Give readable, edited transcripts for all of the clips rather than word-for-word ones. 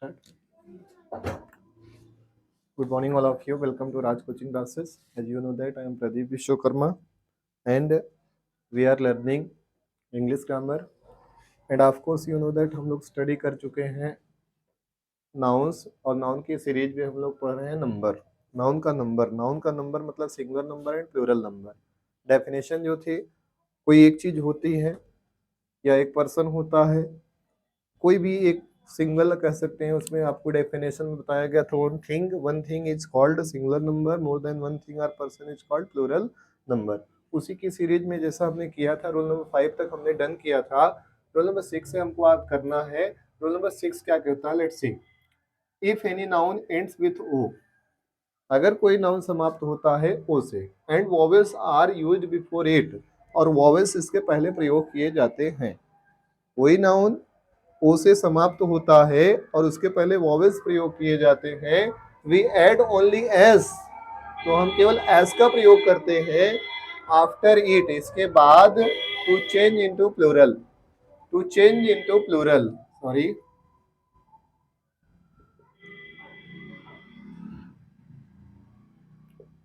Start. Good morning, all of you. Welcome to Raj Coaching Classes. As you know that I am Pradeep Vishwakarma, and we are learning English grammar. And of course, you know that हम लोग study कर चुके हैं nouns, और noun की series में हम लोग पढ़ रहे हैं नंबर। नाउन का नंबर मतलब singular number and plural number. Definition जो थी, कोई एक चीज होती है या एक पर्सन होता है, कोई भी एक सिंगल कह सकते हैं, उसमें आपको डेफिनेशन में बताया गया था one thing is called singular number, more than one thing और person is called plural number. उसी की सीरीज में जैसा हमने किया था, रोल नंबर 5 तक हमने डन किया था। रोल नंबर 6 से हमको आज करना है। रोल नंबर 6 क्या कहता है, let's see. If any noun ends with O, अगर कोई नाउन समाप्त होता है ओ से, and vowels are used before it, और वॉवेल्स इसके पहले प्रयोग किए जाते हैं। कोई नाउन ओ से समाप्त होता है और उसके पहले वॉवेल्स प्रयोग किए जाते हैं, वी एड ओनली एस, तो हम केवल एस का प्रयोग करते हैं। आफ्टर इट, इसके बाद, to change into plural, sorry,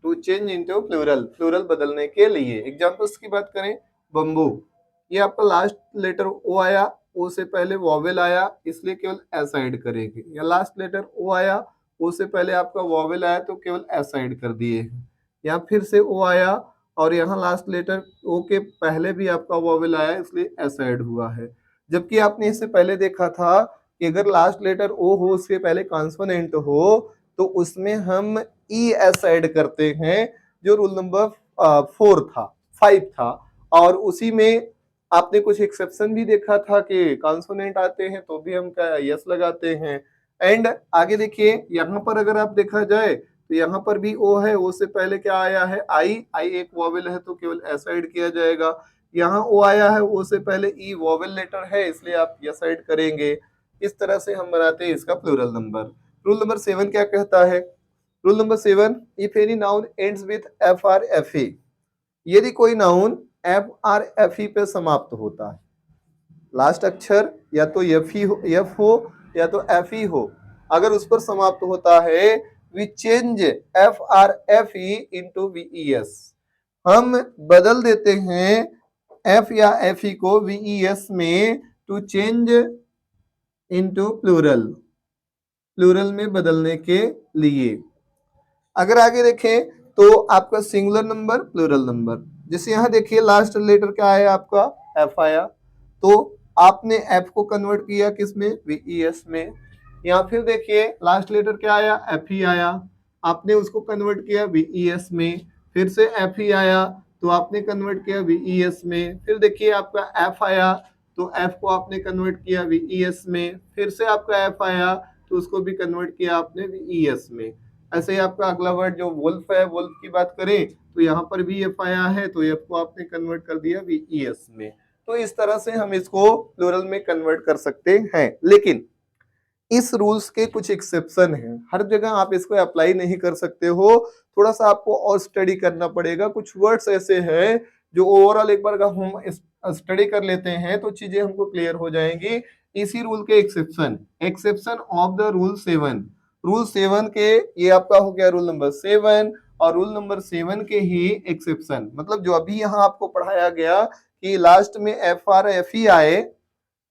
to change into plural बदलने के लिए। एग्जांपल्स की बात करें, बम्बू, ये आपका लास्ट लेटर ओ आया, ओ से पहले वॉवेल आया, इसलिए केवल एस ऐड करेंगे। या लास्ट लेटर ओ आया, ओ से पहले आपका वॉवेल आया तो केवल एस ऐड कर दिए। या फिर से ओ आया और यहाँ लास्ट लेटर ओ के पहले भी आपका वॉवेल आया, इसलिए एस ऐड हुआ है। जबकि आपने इससे पहले देखा था कि अगर लास्ट लेटर ओ हो, उसके पहले कॉन्सोनेंट हो, तो उसमें हम ई एस ऐड करते हैं, जो रूल नंबर 5 था। और उसी में आपने कुछ एक्सेप्शन भी देखा था कि कॉन्सोनेंट आते हैं तो भी हम क्या यस लगाते हैं। एंड आगे देखिए, यहाँ पर अगर आप देखा जाए तो यहाँ पर भी ओ है, ओ से पहले क्या आया है, आई एक वॉवेल है तो केवल एस ऐड किया जाएगा। यहाँ ओ आया है, ओ से पहले ई वॉवेल लेटर है, इसलिए आप यस ऐड करेंगे। इस तरह से हम बनाते हैं इसका प्लूरल नंबर। रूल नंबर 7 क्या कहता है? Rule number 7, if any noun ends with F or F ई, यदि कोई नाउन एफ आर एफ ई पे समाप्त होता है, लास्ट अक्षर या तो एफ हो या तो एफ ई हो, अगर उस पर समाप्त होता है, we change F or F E into V E S, हम बदल देते हैं एफ या एफ ई को वी ई एस में, टू चेंज इंटू प्लूरल में बदलने के लिए। अगर आगे देखें तो आपका सिंगुलर नंबर, प्लूरल नंबर, जैसे यहाँ देखिए लास्ट लेटर क्या आया आपका, एफ आया, तो आपने एफ को कन्वर्ट किया किसमें, वीईएस में। या फिर देखिए लास्ट लेटर क्या आया, एफ ही आया, आपने उसको कन्वर्ट किया वीईएस में। फिर से एफ ही आया तो आपने कन्वर्ट किया वीईएस में। फिर देखिए आपका एफ आया तो एफ को आपने कन्वर्ट किया वीईएस में। फिर से आपका एफ आया तो उसको भी कन्वर्ट किया आपने वीईएस में। ऐसे ही आपका अगला वर्ड जो वुल्फ है, वुल्फ की बात करें तो यहाँ पर भी एफ आया है तो एफ को आपने कन्वर्ट कर दिया वीईएस में। तो इस तरह से हम इसको प्लूरल में कन्वर्ट कर सकते हैं। लेकिन इस रूल्स के कुछ एक्सेप्शन हैं, हर जगह आप इसको अप्लाई नहीं कर सकते हो, थोड़ा सा आपको और स्टडी करना पड़ेगा। कुछ वर्ड्स ऐसे हैं जो ओवरऑल एक बार अगर हम स्टडी कर लेते हैं तो चीजें हमको क्लियर हो जाएंगी। इसी रूल के exception of the rule 7, rule 7 के, ये आपका हो गया रूल नंबर 7, और रूल नंबर 7 के ही एक्सेप्शन, मतलब जो अभी यहाँ आपको पढ़ाया गया कि लास्ट में एफ आर एफ ई आए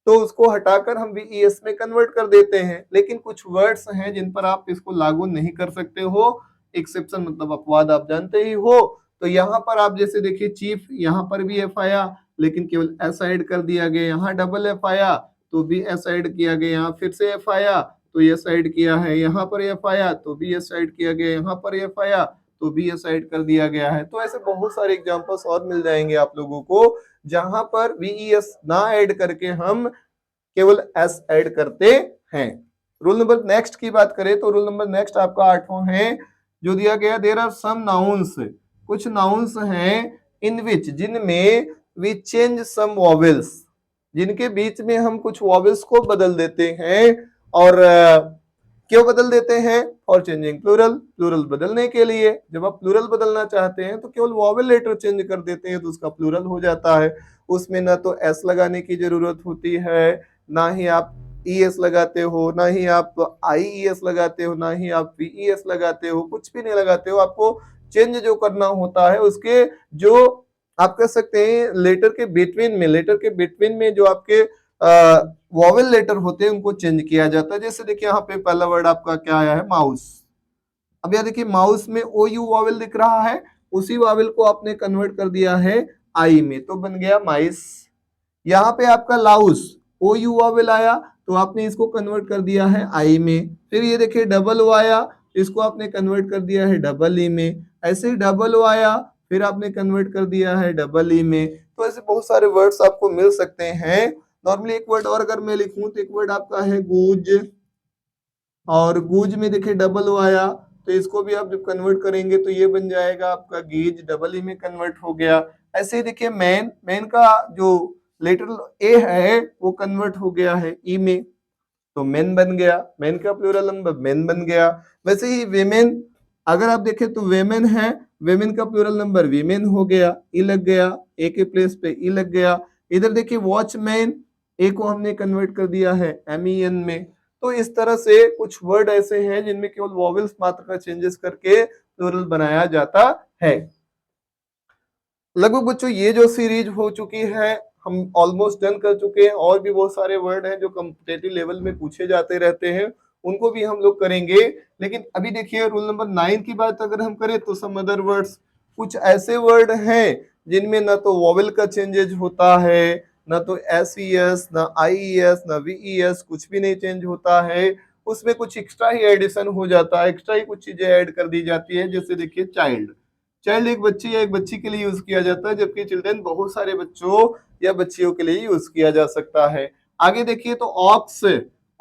तो उसको हटाकर हम वीईएस में कन्वर्ट कर देते हैं। लेकिन कुछ वर्ड्स हैं जिन पर आप इसको लागू नहीं कर सकते हो। एक्सेप्शन मतलब अपवाद, आप जानते ही हो। तो यहाँ पर आप जैसे देखिए चीफ, यहाँ पर भी एफ आया लेकिन केवल एस ऐड कर दिया गया। यहाँ डबल एफ आया तो भी एस ऐड किया गया। यहाँ फिर से एफ आया तो एस ऐड किया है। यहाँ पर एफ आया तो भी एस ऐड किया गया। यहाँ पर एफ आया तो भी एस ऐड कर दिया गया है। तो ऐसे बहुत सारे एग्जांपल्स और मिल जाएंगे आप लोगों को जहां पर वीईएस ना ऐड करके हम केवल एस ऐड करते हैं। रूल नंबर नेक्स्ट की बात करें तो रूल नंबर नेक्स्ट आपका 8वां है जो दिया गया, देयर आर सम नाउन्स, कुछ नाउन्स हैं इन विच, जिनमें वी चेंज सम वॉवेल्स, जिनके बीच में हम कुछ वॉवेल्स को बदल देते हैं। और क्यों बदल देते हैं? फॉर चेंजिंग प्लूरल बदलने के लिए। जब आप प्लूरल बदलना चाहते हैं तो केवल वॉवेल लेटर चेंज कर देते हैं तो उसका प्लूरल हो जाता है। उसमें ना तो एस लगाने की जरूरत होती है, ना ही आप ES लगाते हो, ना ही आप IES लगाते हो, ना ही आप VES लगाते हो, कुछ भी नहीं लगाते हो। आपको चेंज जो करना होता है उसके जो आप कह सकते हैं लेटर के बिटवीन में जो आपके वॉवेल लेटर होते हैं उनको चेंज किया जाता है। जैसे देखिए यहाँ पे पहला वर्ड आपका क्या आया है, माउस। अब यहाँ देखिए माउस में OU वॉवेल दिख रहा है, उसी वॉवेल को आपने कन्वर्ट कर दिया है आई में, तो बन गया माइस। यहाँ पे आपका लाउस, OU वॉवेल आया तो आपने इसको कन्वर्ट कर दिया है आई में। फिर ये देखिए डबल ओ आया, इसको आपने कन्वर्ट कर दिया है डबल ई में। ऐसे ही डबल ओ आया, फिर आपने कन्वर्ट कर दिया है डबल ई में। तो ऐसे बहुत सारे वर्ड्स आपको मिल सकते हैं। नॉर्मली एक वर्ड और अगर मैं लिखूं तो एक वर्ड आपका है गूज, और गूज में देखिए डबल ओ आया तो इसको भी आप जब कन्वर्ट करेंगे तो ये बन जाएगा आपका गीज, डबल ई में कन्वर्ट हो गया। ऐसे ही देखिए मैन, मैन का जो लेटर ए है वो कन्वर्ट हो गया है ई में, तो मेन बन गया, मेन का प्लूरल नंबर मेन बन गया। वैसे ही वेमेन, अगर आप देखें तो वेमेन है, वेमेन का प्लूरल नंबर वीमेन हो गया, ई लग गया, ए के प्लेस पे ई लग गया। इधर देखिए वॉचमैन, ए को हमने कन्वर्ट कर दिया है MEN में। तो इस तरह से कुछ वर्ड ऐसे हैं जिनमें केवल वॉवेल्स मात्र का चेंजेस करके प्लूरल बनाया जाता है। लगभग बच्चों ये जो सीरीज हो चुकी है हम ऑलमोस्ट डन कर चुके हैं। और भी बहुत सारे वर्ड हैं जो कॉम्पिटिटिव लेवल में पूछे जाते रहते हैं, उनको भी हम लोग करेंगे। लेकिन अभी देखिए रूल नंबर 9 की बात अगर हम करें तो सम अदर वर्ड्स, कुछ ऐसे वर्ड हैं जिनमें ना तो वॉवेल का चेंजेज होता है, ना तो SES, ना IES, ना VES, कुछ भी नहीं चेंज होता है। उसमें कुछ एक्स्ट्रा ही एडिशन हो जाता है, एक्स्ट्रा ही कुछ चीजें ऐड कर दी जाती है। जैसे देखिए चाइल्ड, चाइल्ड एक बच्ची या एक बच्ची के लिए यूज किया जाता है, जबकि चिल्ड्रन बहुत सारे बच्चों या बच्चियों के लिए यूज किया जा सकता है। आगे देखिए तो ऑक्स,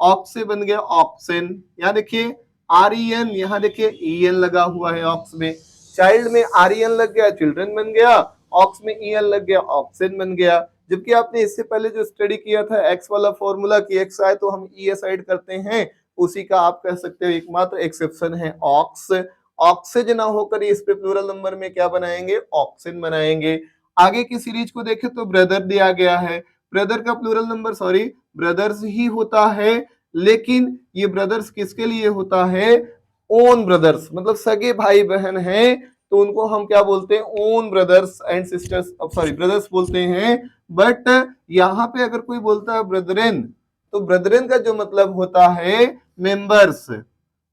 ऑक्स से बन गया ऑक्सन। यहाँ देखिए REN, यहाँ देखिए EN लगा हुआ है ऑक्स में। चाइल्ड में REN लग गया, चिल्ड्रन बन गया। ऑक्स में EN लग गया, ऑक्सन बन गया। जबकि आपने इससे पहले जो स्टडी किया था एक्स वाला फॉर्मूला की एक्स आए तो हम ES ऐड करते हैं, उसी का आप कह सकते हो एकमात्र एक्सेप्शन है ऑक्स। ऑक्सीजन ना होकर इस पे प्लूरल नंबर में क्या बनाएंगे, ऑक्सिन बनाएंगे। आगे की सीरीज को देखें तो ब्रदर दिया गया है, ब्रदर का प्लूरल नंबर सॉरी ब्रदर्स ही होता है, लेकिन ये ब्रदर्स किसके लिए होता है, ओन ब्रदर्स, मतलब सगे भाई बहन हैं तो उनको हम क्या बोलते हैं, own brothers and sisters, sorry brothers बोलते हैं। बट यहाँ पे अगर कोई बोलता है ब्रदरेन, तो ब्रदरेन का जो मतलब होता है members,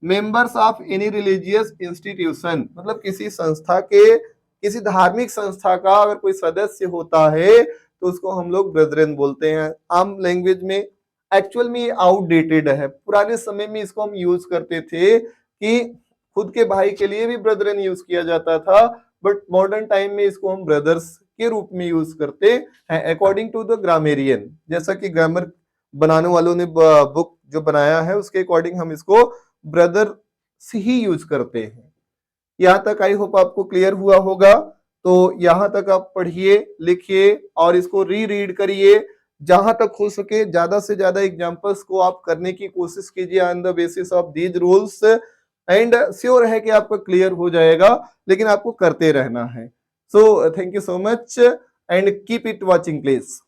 members of any religious institution, मतलब किसी संस्था के, किसी धार्मिक संस्था का अगर कोई सदस्य होता है तो उसको हम लोग ब्रदरेन बोलते हैं। आम लैंग्वेज में एक्चुअल में ये आउटडेटेड है, पुराने समय में इसको हम यूज करते थे कि खुद के भाई के लिए भी ब्रदरेन यूज किया जाता था, बट मॉडर्न टाइम में इसको हम ब्रदर्स के रूप में यूज करते हैं अकॉर्डिंग टू द ग्रामेरियन। जैसा कि ग्रामर बनाने वालों ने बुक जो बनाया है उसके अकॉर्डिंग हम इसको ब्रदर से ही यूज करते हैं। यहाँ तक आई होप आपको क्लियर हुआ होगा। तो यहाँ तक आप पढ़िए, लिखिए और इसको री रीड करिए। जहां तक हो सके ज्यादा से ज्यादा एग्जांपल्स को आप करने की कोशिश कीजिए on the basis of these rules, and sure है कि आपको क्लियर हो जाएगा, लेकिन आपको करते रहना है। So thank you so much and keep it watching please.